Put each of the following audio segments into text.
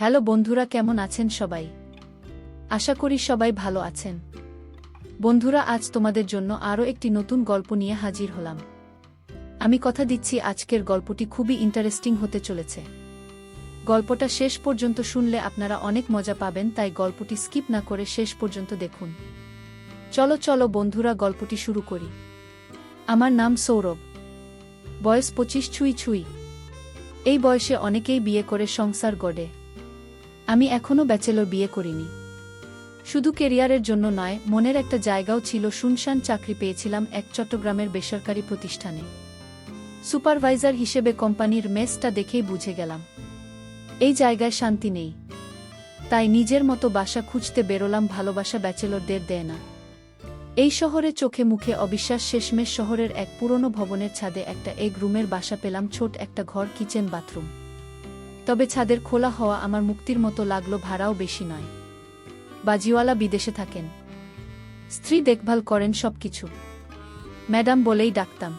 Hello বন্ধুরা, কেমন আছেন সবাই? আশা করি সবাই ভালো আছেন। বন্ধুরা, আজ তোমাদের জন্য আরও একটি নতুন গল্প নিয়ে হাজির হলাম। আমি কথা দিচ্ছি আজকের গল্পটি খুবই ইন্টারেস্টিং হতে চলেছে। গল্পটা শেষ পর্যন্ত শুনলে আপনারা অনেক মজা পাবেন, তাই গল্পটি স্কিপ না করে শেষ পর্যন্ত দেখুন। চলো চলো বন্ধুরা, গল্পটি শুরু করি। আমার নাম সৌরভ। বয়স 25 ছুঁই ছুঁই। এই বয়সে অনেকেই বিয়ে করে সংসার গড়ে। আমি এখনও ব্যাচেলর, বিয়ে করিনি। শুধু কেরিয়ারের জন্য নয়, মনের একটা জায়গাও ছিল। শুনশান চাকরি পেয়েছিলাম এক চট্টগ্রামের বেসরকারি প্রতিষ্ঠানে। সুপারভাইজার হিসেবে। কোম্পানির মেসটা দেখেই বুঝে গেলাম এই জায়গায় শান্তি নেই। তাই নিজের মতো বাসা খুঁজতে বেরোলাম। ভালোবাসা ব্যাচেলরদের দেয় না। এই শহরে চোখে মুখে অবিশ্বাস। শেষমেশ শহরের এক পুরনো ভবনের ছাদে একটা এক রুমের বাসা পেলাম। ছোট একটা ঘর, কিচেন, বাথরুম। তবে ছাদের খোলা হওয়া আমার মুক্তির মতো লাগলো। ভাড়াও বেশি নয়। বাজিওয়ালা বিদেশে থাকেন, স্ত্রী দেখভাল করেন সবকিছু। ম্যাডাম বলেই ডাকতাম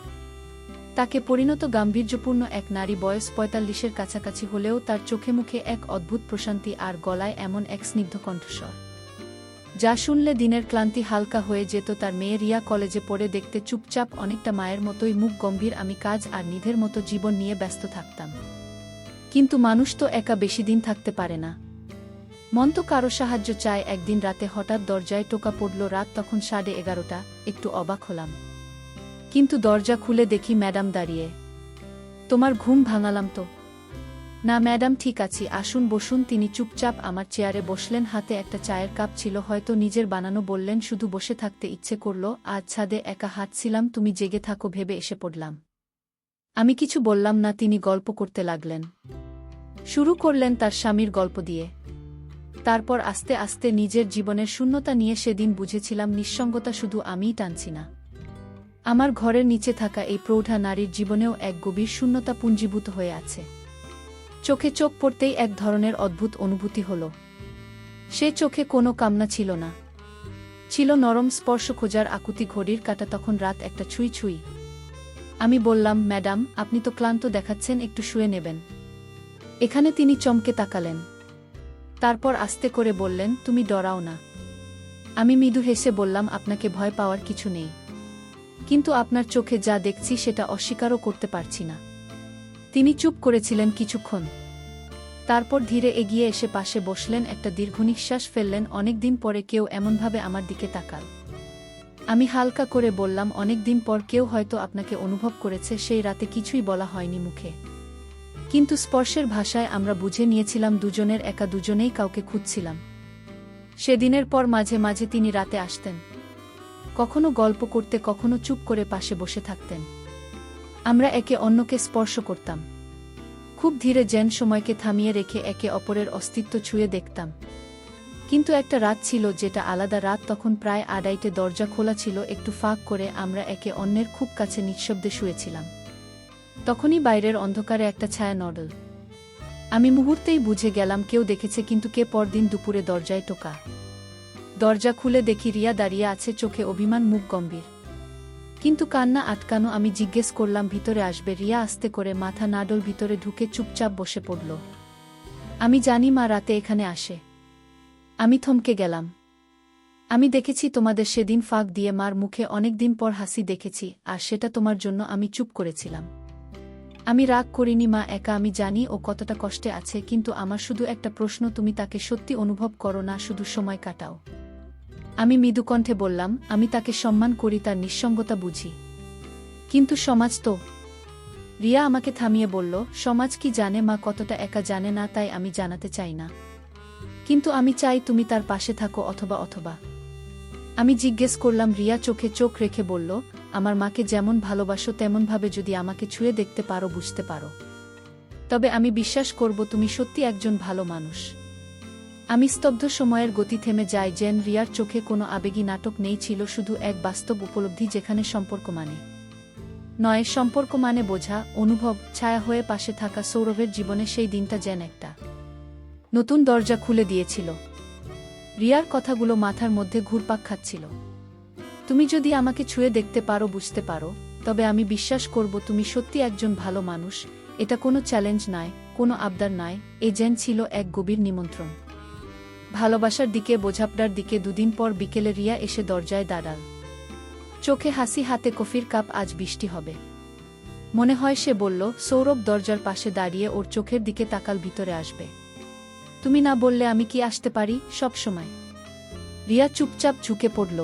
তাকে। পরিণত গাম্ভীর্যপূর্ণ এক নারী। বয়স 45-এর কাছাকাছি হলেও তার চোখে মুখে এক অদ্ভুত প্রশান্তি, আর গলায় এমন এক স্নিগ্ধ কণ্ঠস্বর যা শুনলে দিনের ক্লান্তি হালকা হয়ে যেত। তার মেয়ে রিয়া কলেজে পড়ে। দেখতে চুপচাপ, অনেকটা মায়ের মতোই, মুখ গম্ভীর। আমি কাজ আর নিধের মতো জীবন নিয়ে ব্যস্ত থাকতাম। কিন্তু মানুষ তো একা বেশি দিন থাকতে পারে না। মন তো কারো সাহায্য চায়। একদিন রাতে হঠাৎ দরজায় টোকা পড়ল। রাত তখন 11:30। একটু অবাক হলাম, কিন্তু দরজা খুলে দেখি ম্যাডাম দাঁড়িয়ে। তোমার ঘুম ভাঙালাম তো? না ম্যাডাম, ঠিক আছি, আসুন বসুন। তিনি চুপচাপ আমার চেয়ারে বসলেন। হাতে একটা চায়ের কাপ ছিল, হয়তো নিজের বানানো। বললেন, শুধু বসে থাকতে ইচ্ছে করল। আজ ছাদে একা হাঁটছিলাম, তুমি জেগে থাকো ভেবে এসে পড়লাম। আমি কিছু বললাম না। তিনি গল্প করতে লাগলেন। শুরু করলেন তার স্বামীর গল্প দিয়ে। তারপর আস্তে আস্তে নিজের জীবনের শূন্যতা নিয়ে। সেদিন বুঝেছিলাম নিঃসঙ্গতা শুধু আমিই টানছি না। আমার ঘরের নিচে থাকা এই প্রৌঢ়া নারীর জীবনেও এক গভীর শূন্যতা পুঞ্জীভূত হয়ে আছে। চোখে চোখ পড়তেই এক ধরনের অদ্ভুত অনুভূতি হল। সে চোখে কোনো কামনা ছিল না, ছিল নরম স্পর্শ, খোঁজার আকুতি। ঘড়ির কাঁটা তখন রাত 1 ছুঁই ছুঁই। আমি বললাম, ম্যাডাম আপনি তো ক্লান্ত দেখাচ্ছেন, একটু শুয়ে নেবেন। এখানে তিনি চমকে তাকালেন। তারপর আস্তে করে বললেন, তুমি ডরাও না। আমি মৃদু হেসে বললাম, আপনাকে ভয় পাওয়ার কিছু নেই, কিন্তু আপনার চোখে যা দেখছি সেটা অস্বীকারও করতে পারছি না। তিনি চুপ করেছিলেন কিছুক্ষণ। তারপর ধীরে এগিয়ে এসে পাশে বসলেন। একটা দীর্ঘ নিঃশ্বাস ফেললেন। অনেকদিন পরে কেউ এমনভাবে আমার দিকে তাকাল। আমি হালকা করে বললাম, অনেকদিন পর কেউ হয়তো আপনাকে অনুভব করেছে। সেই রাতে কিছুই বলা হয়নি মুখে, কিন্তু স্পর্শের ভাষায় আমরা বুঝে নিয়েছিলাম দুজনের একা, দুজনেই কাউকে খুঁজছিলাম। সেদিনের পর মাঝে মাঝে তিনি রাতে আসতেন, কখনো গল্প করতে, কখনো চুপ করে পাশে বসে থাকতেন। আমরা একে অন্যকে স্পর্শ করতাম, খুব ধীরে, যেন সময়কে থামিয়ে রেখে একে অপরের অস্তিত্ব ছুঁয়ে দেখতাম। কিন্তু একটা রাত ছিল যেটা আলাদা। রাত তখন প্রায় 2:30। দরজা খোলা ছিল একটু ফাঁক করে। আমরা একে অন্যের খুব কাছে নিঃশব্দে শুয়েছিলাম। তখনই বাইরের অন্ধকারে একটা ছায়া নড়ল। আমি মুহূর্তেই বুঝে গেলাম কেউ দেখেছে। কিন্তু কে? পরদিন দুপুরে দরজায় টোকা। দরজা খুলে দেখি রিয়া দাঁড়িয়ে আছে, চোখে অভিমান, মুখ গম্ভীর, কিন্তু কান্না আটকানো। আমি জিজ্ঞেস করলাম, ভিতরে আসবে? রিয়া আস্তে করে মাথা নাড়ল। ভিতরে ঢুকে চুপচাপ বসে পড়ল। আমি জানি মা রাতে এখানে আসে। আমি থমকে গেলাম। আমি দেখেছি তোমাদের সেদিন ফাঁক দিয়ে। মার মুখে অনেকদিন পর হাসি দেখেছি, আর সেটা তোমার জন্য। আমি চুপ করেছিলাম। আমি রাগ করিনি মা, একা। আমি জানি ও কতটা কষ্টে আছে, কিন্তু আমার শুধু একটা প্রশ্ন, তুমি তাকে সত্যি অনুভব করো না শুধু সময় কাটাও? আমি মৃদু কণ্ঠে বললাম, আমি তাকে সম্মান করি, তার নিঃসঙ্গতা বুঝি, কিন্তু সমাজ তো। রিয়া আমাকে থামিয়ে বলল, সমাজ কি জানে মা? কতটা একা জানে না, তাই আমি জানাতে চাই না। কিন্তু আমি চাই তুমি তার পাশে থাকো, অথবা। আমি জিজ্ঞেস করলাম। রিয়া চোখে চোখ রেখে বলল, আমার মাকে যেমন ভালোবাসো তেমনভাবে যদি আমাকে ছুঁয়ে দেখতে পারো, বুঝতে পারো, তবে আমি বিশ্বাস করব তুমি সত্যি একজন ভালো মানুষ। আমি স্তব্ধ। সময়ের গতি থেমে যায়, যেন রিয়ার চোখে কোনো আবেগী নাটক নেই। ছিল শুধু এক বাস্তব উপলব্ধি, যেখানে সম্পর্ক মানে নয়, সম্পর্ক মানে বোঝা, অনুভব। ছায়া হয়ে পাশে থাকা সৌরভের জীবনে সেই দিনটা যেন একটা নতুন দরজা খুলে দিয়েছিল। রিয়ার কথাগুলো মাথার মধ্যে ঘুরপাক খাচ্ছিল। তুমি যদি আমাকে ছুঁয়ে দেখতে পারো, বুঝতে পারো, তবে আমি বিশ্বাস করব তুমি সত্যি একজন ভালো মানুষ। এটা কোনো চ্যালেঞ্জ নয়, কোনো আবদার নয়, এ যেন ছিল এক গভীর নিমন্ত্রণ। ভালোবাসার দিকে, বোঝাপড়ার দিকে। দুদিন পর বিকেলে রিয়া এসে দরজায় দাঁড়াল, চোখে হাসি, হাতে কফির কাপ। আজ বৃষ্টি হবে মনে হয়, সে বলল। সৌরভ দরজার পাশে দাঁড়িয়ে ওর চোখের দিকে তাকাল। ভিতরে আসবে? তুমি না বললে আমি কি আসতে পারি সব সময়? রিয়া চুপচাপ ঝুঁকে পড়ল।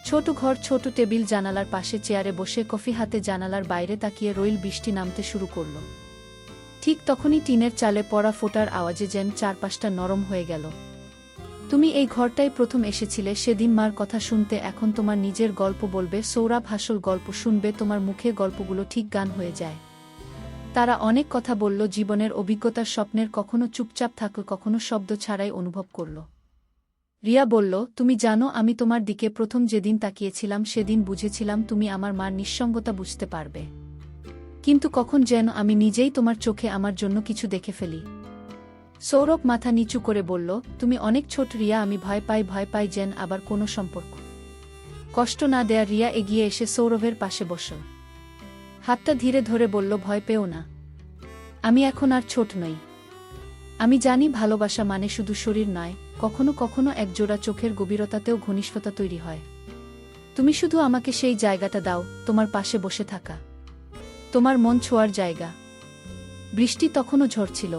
ছোট ঘর, ছোট টেবিল, জানালার পাশে চেয়ারে বসে কফি হাতে জানালার বাইরে তাকিয়ে রইল। বৃষ্টি নামতে শুরু করল। ঠিক তখনই টিনের চালে পড়া ফোঁটার আওয়াজে যেন চারপাশটা নরম হয়ে গেল। তুমি এই ঘরটাই প্রথম এসেছিলে সেদিন মার কথা শুনতে, এখন তোমার নিজের গল্প বলবে। সৌরভ হাসল, গল্প শুনবে তোমার মুখে। গল্পগুলো ঠিক গান হয়ে যায়। তারা অনেক কথা বলল, জীবনের অভিজ্ঞতার, স্বপ্নের। কখনো চুপচাপ থাকল, কখনো শব্দ ছাড়াই অনুভব করল। রিয়া বলল, তুমি জানো, আমি তোমার দিকে প্রথম যেদিন তাকিয়েছিলাম সেদিন বুঝেছিলাম তুমি আমার মার নিঃসঙ্গতা বুঝতে পারবে। কিন্তু কখন যেন আমি নিজেই তোমার চোখে আমার জন্য কিছু দেখে ফেলি। সৌরভ মাথা নিচু করে বলল, তুমি অনেক ছোট রিয়া, আমি ভয় পাই যেন আবার কোনো সম্পর্ক কষ্ট না দেয়া। রিয়া এগিয়ে এসে সৌরভের পাশে বসল, হাতটা ধীরে ধরে বলল, ভয় পেও না, আমি এখন আর ছোট নই। আমি জানি ভালোবাসা মানে শুধু শরীর নয়, কখনো কখনো একজোড়া চোখের গভীরতাতেও ঘনিষ্ঠতা তৈরি হয়। তুমি শুধু আমাকে সেই জায়গাটা দাও, তোমার পাশে বসে থাকা, তোমার মন ছোঁয়ার জায়গা। বৃষ্টি তখনও ঝরছিল।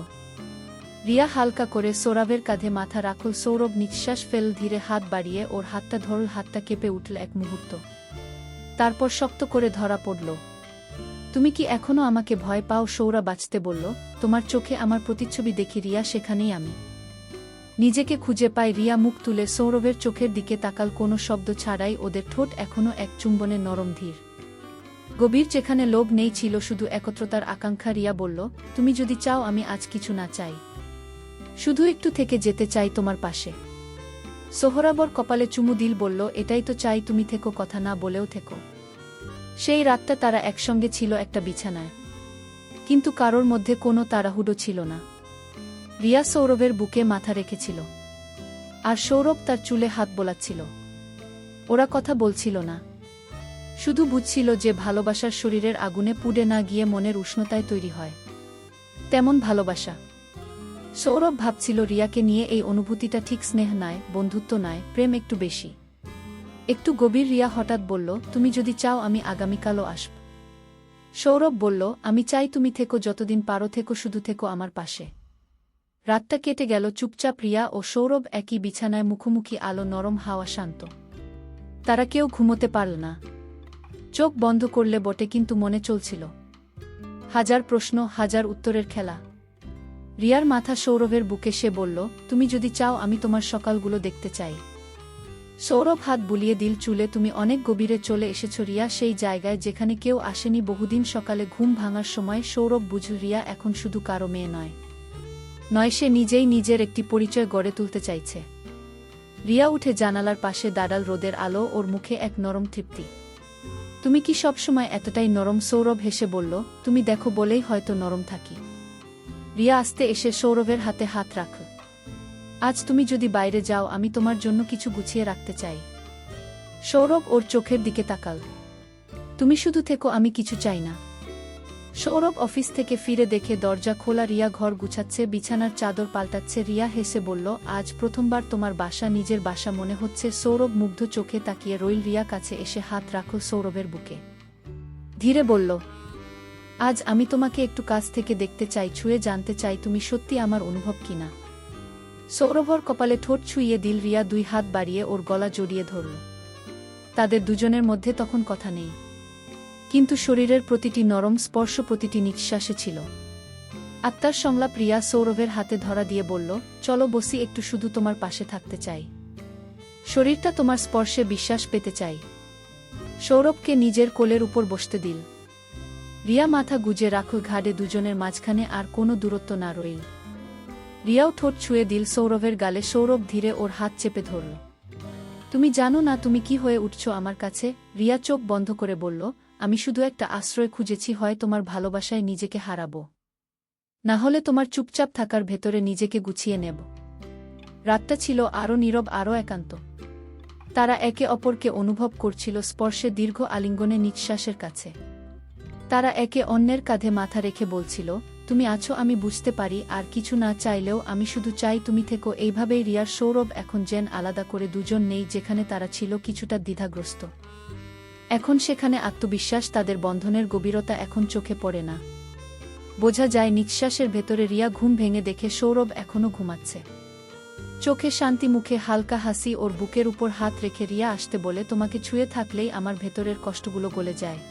রিয়া হালকা করে সৌরভের কাঁধে মাথা রাখল। সৌরভ নিঃশ্বাস ফেল, ধীরে হাত বাড়িয়ে ওর হাতটা ধরল। হাতটা কেঁপে উঠল এক মুহূর্ত, তারপর শক্ত করে ধরা পড়ল। তুমি কি এখনো আমাকে ভয় পাও? সৌরভ বাঁচতে বলল, তোমার চোখে আমার প্রতিচ্ছবি দেখি রিয়া, সেখানেই আমি নিজেকে খুঁজে পাই। রিয়া মুখ তুলে সৌরভের চোখের দিকে তাকাল, কোনো শব্দ ছাড়াই। ওদের ঠোঁট এখনো এক চুম্বনে নরম, ধীর, গভীর, যেখানে লোভ নেই, ছিল শুধু একত্রতার আকাঙ্ক্ষা। রিয়া বলল, তুমি যদি চাও, আমি আজ কিছু না চাই, শুধু একটু থেকে যেতে চাই তোমার পাশে। সোহরাবর কপালে চুমু দিল, বলল, এটাই তো চাই, তুমি থেকো, কথা না বলেও থেকো। সেই রাতটা তারা একসঙ্গে ছিল একটা বিছানায়, কিন্তু কারোর মধ্যে কোনো তাড়াহুড়ো ছিল না। রিয়া সৌরভের বুকে মাথা রেখেছিল, আর সৌরভ তার চুলে হাত বোলাচ্ছিল। ওরা কথা বলছিল না, শুধু বুঝছিল যে ভালোবাসার শরীরের আগুনে পুড়ে না গিয়ে মনের উষ্ণতায় তৈরি হয় তেমন ভালোবাসা। সৌরভ ভাবছিল, রিয়াকে নিয়ে এই অনুভূতিটা ঠিক স্নেহ নয়, বন্ধুত্ব নয়, প্রেম একটু বেশি, একটু গভীর। রিয়া হঠাৎ বলল, তুমি যদি চাও আমি আগামীকালও আসব। সৌরভ বলল, আমি চাই তুমি থেকো, যতদিন পারো থেকো, শুধু থেকো আমার পাশে। রাতটা কেটে গেল চুপচাপ। রিয়া ও সৌরভ একই বিছানায়, মুখোমুখি, আলো, নরম হাওয়া, শান্ত। তারা কেউ ঘুমোতে পারল না। চোখ বন্ধ করলে বটে, কিন্তু মনে চলছিল হাজার প্রশ্ন, হাজার উত্তরের খেলা। রিয়ার মাথা সৌরভের বুকে, সে বলল, তুমি যদি চাও আমি তোমার সকালগুলো দেখতে চাই। সৌরভ হাত বুলিয়ে দিল চুলে। তুমি অনেক গভীরে চলে এসেছ রিয়া, সেই জায়গায় যেখানে কেউ আসেনি বহুদিন। সকালে ঘুম ভাঙার সময় সৌরভ বুঝল, রিয়া এখন শুধু কারো মেয়ে নয়, সে নিজেই নিজের একটি পরিচয় গড়ে তুলতে চাইছে। রিয়া উঠে জানালার পাশে দাঁড়াল, রোদের আলো, ওর মুখে এক নরম তৃপ্তি। তুমি কি সবসময় এতটাই নরম? সৌরভ হেসে বলল, তুমি দেখো বলেই হয়তো নরম থাকি। রিয়া আস্তে এসে সৌরভের হাতে হাত রাখল। আজ তুমি যদি বাইরে যাও, আমি তোমার জন্য কিছু গুছিয়ে রাখতে চাই। সৌরভ ওর চোখের দিকে তাকাল। তুমি শুধু থেকো, আমি কিছু চাই না। সৌরভ অফিস থেকে ফিরে দেখে দরজা খোলা, রিয়া ঘর গুছাচ্ছে, বিছানার চাদর পাল্টাচ্ছে। রিয়া হেসে বলল, আজ প্রথমবার তোমার বাসা নিজের বাসা মনে হচ্ছে। সৌরভ মুগ্ধ চোখে তাকিয়ে রইল। রিয়া কাছে এসে হাত রাখল সৌরভের বুকে, ধীরে বলল, আজ আমি তোমাকে একটু কাছ থেকে দেখতে চাই, ছুঁয়ে জানতে চাই তুমি সত্যি আমার অনুভব কিনা। সৌরভর কপালে ঠোঁট ছুঁয়ে দিল। রিয়া দুই হাত বাড়িয়ে ওর গলা জড়িয়ে ধরল। তাদের দুজনের মধ্যে তখন কথা নেই, কিন্তু শরীরের প্রতিটি নরম স্পর্শ, প্রতিটি নিঃশ্বাসে ছিল আত্মার সংলাপ। রিয়া সৌরভের হাতে ধরা দিয়ে বলল, চলো বসি একটু, শুধু তোমার পাশে থাকতে চাই, শরীরটা তোমার স্পর্শে বিশ্বাস পেতে চাই। সৌরভকে নিজের কোলের উপর বসতে দিল। রিয়া মাথা গুজে রাখল ঘাড়ে, দুজনের মাঝখানে আর কোনো দূরত্ব না রইল। রিয়াও ঠোঁট ছুঁয়ে দিল সৌরভের গালে। সৌরভ ধীরে ওর হাত চেপে ধরল। তুমি জানো না তুমি কি হয়ে উঠছ আমার কাছে? রিয়া চোখ বন্ধ করে বলল, আমি শুধু একটা আশ্রয় খুঁজেছি, হয় তোমার ভালোবাসায় নিজেকে হারাবো, না হলে তোমার চুপচাপ থাকার ভেতরে নিজেকে গুছিয়ে নেব। রাতটা ছিল আরও নীরব, আরও একান্ত। তারা একে অপরকে অনুভব করছিল, স্পর্শে, দীর্ঘ আলিঙ্গনে, নিঃশ্বাসের কাছে। তারা একে অন্যের কাঁধে মাথা রেখে বলছিল, তুমি আছো আমি বুঝতে পারি, আর কিছু না চাইলেও আমি শুধু চাই তুমি থেকো এইভাবেই। রিয়ার সৌরভ এখন যেন আলাদা করে দুজন নেই, যেখানে তারা ছিল কিছুটা দ্বিধাগ্রস্ত। এখন সেখানে আত্মবিশ্বাস, তাদের বন্ধনের গভীরতা এখন চোখে পড়ে না। বোঝা যায় নিঃশ্বাসের ভেতরে। রিয়া ঘুম ভেঙে দেখে সৌরভ এখনও ঘুমাচ্ছে। চোখে শান্তি, মুখে হালকা হাসি। ওর বুকের উপর হাত রেখে রিয়া আসতে বলে, তোমাকে ছুঁয়ে থাকলেই আমার ভেতরের কষ্টগুলো গলে যায়।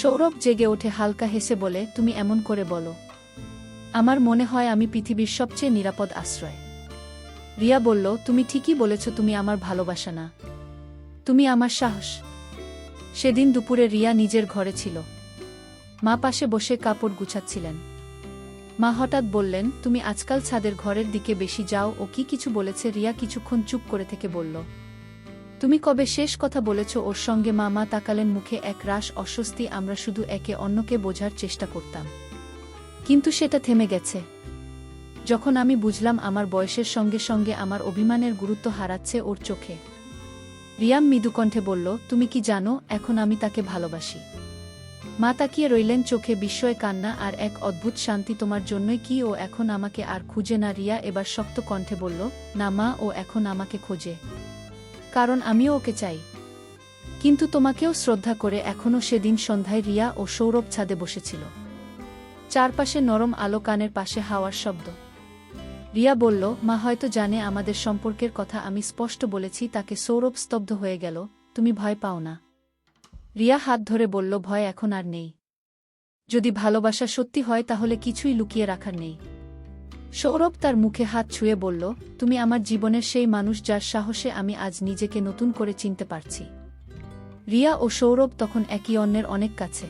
সৌরভ জেগে ওঠে, হালকা হেসে বলে, তুমি এমন করে বলো, আমার মনে হয় আমি পৃথিবীর সবচেয়ে নিরাপদ আশ্রয়। রিয়া বলল, তুমি ঠিকই বলেছ, তুমি আমার ভালোবাসা না, তুমি আমার সাহস। সেদিন দুপুরে রিয়া নিজের ঘরে ছিল। মা পাশে বসে কাপড় গুছাচ্ছিলেন। মা হঠাৎ বললেন, তুমি আজকাল ছাদের ঘরের দিকে বেশি যাও। ও কি কিছু বলেছে? রিয়া কিছুক্ষণ চুপ করে থেকে বলল, তুমি কবে শেষ কথা বলেছ ওর সঙ্গে? মা তাকালেন, মুখে এক রাশ অস্বস্তি। আমরা শুধু একে অন্যকে বোঝার চেষ্টা করতাম, কিন্তু সেটা থেমে গেছে যখন আমি বুঝলাম আমার বয়সের সঙ্গে সঙ্গে আমার অভিমানের গুরুত্ব হারাচ্ছে ওর চোখে। রিয়াম মৃদুকণ্ঠে বলল, তুমি কি জানো এখন আমি তাকে ভালোবাসি? মা তাকিয়ে রইলেন, চোখে বিস্ময়, কান্না আর এক অদ্ভুত শান্তি। তোমার জন্যই কি ও এখন আমাকে আর খুঁজে না? রিয়া এবার শক্ত কণ্ঠে বলল, না মা, ও এখন আমাকে খোঁজে, কারণ আমিও ওকে চাই, কিন্তু তোমাকেও শ্রদ্ধা করে। এখনও সেদিন সন্ধ্যায় রিয়া ও সৌরভ ছাদে বসেছিল। চারপাশে নরম আলো, কানের পাশে হাওয়ার শব্দ। রিয়া বলল, মা হয়তো জানে আমাদের সম্পর্কের কথা, আমি স্পষ্ট বলেছি তাকে। সৌরভ স্তব্ধ হয়ে গেল। তুমি ভয় পাও না? রিয়া হাত ধরে বলল, ভয় এখন আর নেই। যদি ভালোবাসা সত্যি হয় তাহলে কিছুই লুকিয়ে রাখার নেই। সৌরভ তার মুখে হাত ছুঁয়ে বলল, তুমি আমার জীবনের সেই মানুষ যার সাহসে আমি আজ নিজেকে নতুন করে চিনতে পারছি। রিয়া ও সৌরভ তখন একে অন্যের অনেক কাছে।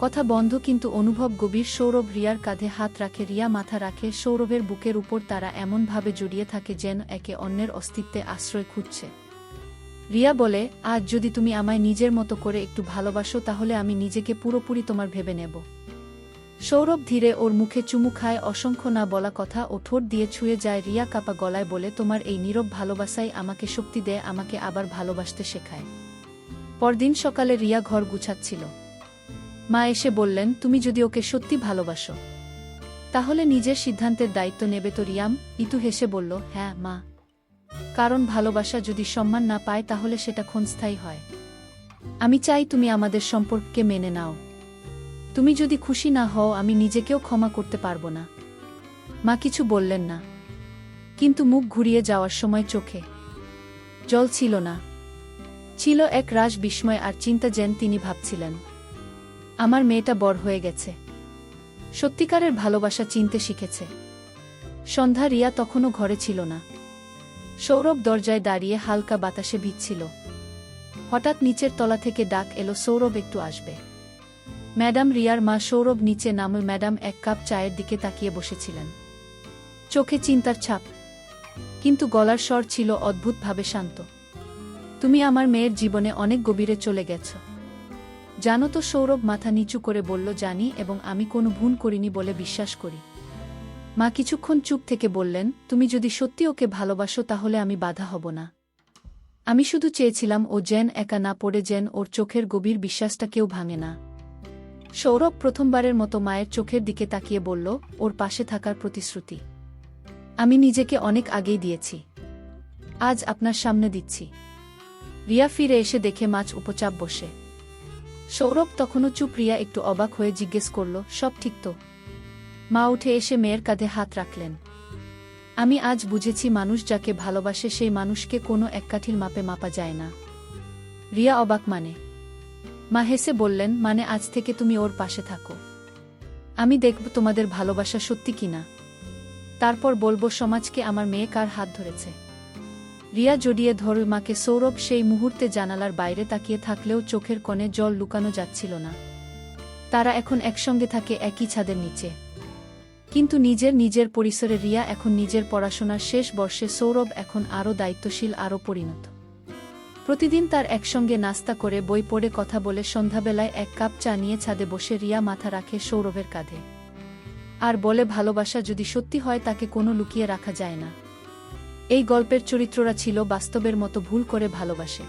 কথা বন্ধ, কিন্তু অনুভব গভীর। সৌরভ রিয়ার কাঁধে হাত রাখে, রিয়া মাথা রাখে সৌরভের বুকের উপর। তারা এমনভাবে জড়িয়ে থাকে যেন একে অন্যের অস্তিত্বে আশ্রয় খুঁজছে। রিয়া বলে, আজ যদি তুমি আমায় নিজের মতো করে একটু ভালোবাসো তাহলে আমি নিজেকে পুরোপুরি তোমার ভেবে নেব। সৌরভ ধীরে ওর মুখে চুমু খায়, অসংখ্য না বলা কথা ও ঠোঁট দিয়ে ছুঁয়ে যায়। রিয়া কাপা গলায় বলে, তোমার এই নীরব ভালোবাসাই আমাকে শক্তি দেয়, আমাকে আবার ভালোবাসতে শেখায়। পরদিন সকালে রিয়া ঘর গুছাচ্ছিল। মা এসে বললেন, তুমি যদি ওকে সত্যি ভালোবাসো তাহলে নিজের সিদ্ধান্তের দায়িত্ব নেবে তো? রিয়াম ইতু হেসে বলল, হ্যাঁ মা, কারণ ভালোবাসা যদি সম্মান না পায় তাহলে সেটা ক্ষণস্থায়ী হয়। আমি চাই তুমি আমাদের সম্পর্ককে মেনে নাও। তুমি যদি খুশি না হও আমি নিজেকেও ক্ষমা করতে পারবো না। মা কিছু বললেন না, কিন্তু মুখ ঘুরিয়ে যাওয়ার সময় চোখে জল ছিল না, ছিল এক রাশ বিস্ময় আর চিন্তা। যেন তিনি ভাবছিলেন, আমার মেয়েটা বড় হয়ে গেছে, সত্যিকারের ভালোবাসা চিনতে শিখেছে। সন্ধ্যা, রিয়া তখনও ঘরে ছিল না। সৌরভ দরজায় দাঁড়িয়ে হালকা বাতাসে ভিজছিল। হঠাৎ নিচের তলা থেকে ডাক এলো, সৌরভ একটু আসবে। ম্যাডাম। রিয়ার মা। সৌরভ নিচে নামল। ম্যাডাম এক কাপ চায়ের দিকে তাকিয়ে বসেছিলেন, চোখে চিন্তার ছাপ, কিন্তু গলার স্বর ছিল অদ্ভুতভাবে শান্ত। তুমি আমার মেয়ের জীবনে অনেক গভীরে চলে গেছ, জানো তো? সৌরভ মাথা নিচু করে বলল, জানি, এবং আমি কোনো ভুল করিনি বলে বিশ্বাস করি। মা কিছুক্ষণ চুপ থেকে বললেন, তুমি যদি সত্যি ওকে ভালোবাসো তাহলে আমি বাধা হব না। আমি শুধু চেয়েছিলাম ও যেন একা না পড়ে, যেন ওর চোখের গভীর বিশ্বাসটা কেউ ভাঙে না। সৌরভ প্রথমবারের মতো মায়ের চোখের দিকে তাকিয়ে বলল, ওর পাশে থাকার প্রতিশ্রুতি আমি নিজেকে অনেক আগেই দিয়েছি, আজ আপনার সামনে দিচ্ছি। রিয়া ফিরে এসে দেখে মাছ উপচাপ বসে। সৌরভ তখনও চুপ। রিয়া একটু অবাক হয়ে জিজ্ঞেস করল, সব ঠিক তো? মা উঠে এসে মেয়ের কাঁধে হাত রাখলেন। আমি আজ বুঝেছি, মানুষ যাকে ভালোবাসে সেই মানুষকে কোনো এককাঠির মাপে মাপা যায় না। রিয়া অবাক, মানে? মা হেসে বললেন, মানে আজ থেকে তুমি ওর পাশে থাকো, আমি দেখব তোমাদের ভালোবাসা সত্যি কিনা, তারপর বলবো সমাজকে আমার মেয়ে কার হাত ধরেছে। রিয়া জড়িয়ে ধরল মাকে। সৌরভ সেই মুহূর্তে জানালার বাইরে তাকিয়ে থাকলেও চোখের কোণে জল লুকানো যাচ্ছিল না। তারা এখন একসঙ্গে থাকে, একই ছাদের নিচে, কিন্তু নিজের পরিসরে। রিয়া এখন নিজের পড়াশোনার শেষ বর্ষে, সৌরভ এখন আরও দায়িত্বশীল, আরও পরিণত। প্রতিদিন তার একসঙ্গে নাস্তা করে, বই পড়ে, কথা বলে। সন্ধ্যাবেলায় এক কাপ চা নিয়ে ছাদে বসে রিয়া মাথা রাখে সৌরভের কাঁধে আর বলে, ভালোবাসা যদি সত্যি হয় তাকে কোনো লুকিয়ে রাখা যায় না। এই গল্পের চরিত্ররা ছিল বাস্তবের মতো, ভুল করে ভালোবাসে।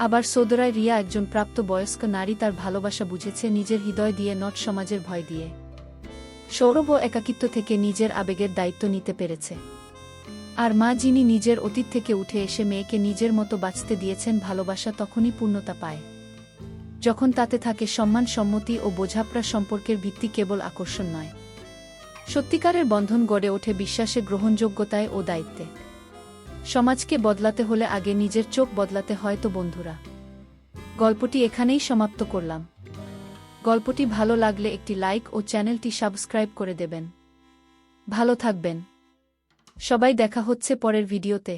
আবার সৌদরায় রিয়া একজন প্রাপ্তবয়স্ক নারী, তার ভালোবাসা বুঝেছে নিজের হৃদয় দিয়ে, নট সমাজের ভয় দিয়ে। সৌরভও একাকিত্ব থেকে নিজের আবেগের দায়িত্ব নিতে পেরেছে। আর মা যিনি নিজের অতীত থেকে উঠে এসে মেয়েকে নিজের মতো বাঁচতে দিয়েছেন, ভালোবাসা তখনই পূর্ণতা পায় যখন তাতে থাকে সম্মান, সম্মতি ও বোঝাপড়া। সম্পর্কের ভিত্তি কেবল আকর্ষণ নয়, সত্যিকারের বন্ধন গড়ে ওঠে বিশ্বাসে, গ্রহণযোগ্যতায় ও দায়িত্বে। সমাজকে বদলাতে হলে আগে নিজের চোখ বদলাতে হয়। তো বন্ধুরা, গল্পটি এখানেই সমাপ্ত করলাম। গল্পটি ভালো লাগলে একটি লাইক ও চ্যানেলটি সাবস্ক্রাইব করে দেবেন। ভালো থাকবেন সবাই, দেখা হচ্ছে পরের ভিডিওতে।